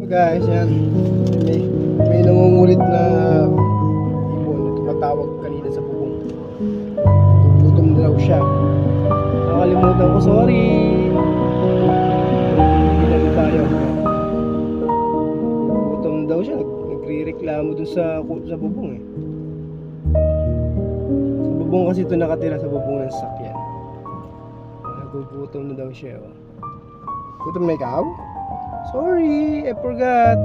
Guys, yan. May nangungulit na ibon na tumatawag kanina sa bubong. Gutom na daw siya. Nakalimutan ko, sorry. Hindi tayo. Gutom daw siya. Nagre-reklamo dun sa bubong eh. Sa bubong kasi ito nakatira, sa bubong ng sakyan. Nagugutom na daw siya. Oh. Gutom na ikaw? Sorry, I forgot.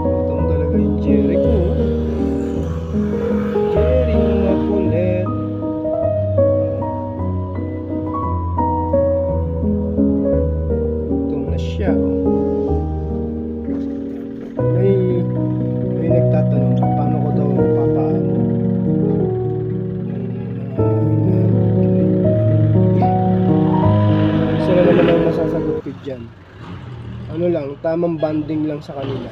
Gutom talaga yung Jerry ko. Jerry na kulit. Gutom na siya. May nagtatanong paano ko daw papaano. Sila naman ang masasagot ko dyan. Ano lang, tamang banding lang sa kanila.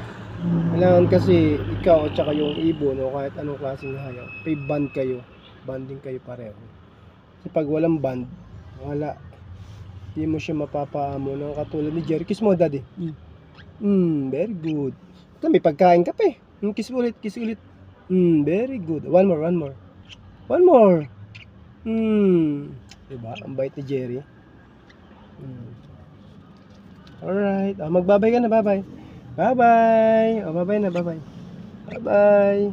Kailangan kasi ikaw at saka yung ibon o kahit anong klaseng hayop, may band kayo. Banding kayo pareho. Kasi pag walang band, wala. Hindi mo siya mapapaamo ng katulad ni Jerry. Kiss mo, daddy. Very good. Ito, may pagkain ka pa eh. Kiss ulit, kiss ulit. Very good. One more. One more. Diba? Ang bait ni Jerry. Alright. Magbabay ka na. Bye-bye. Bye-bye. Bye-bye na. Bye-bye. Bye-bye.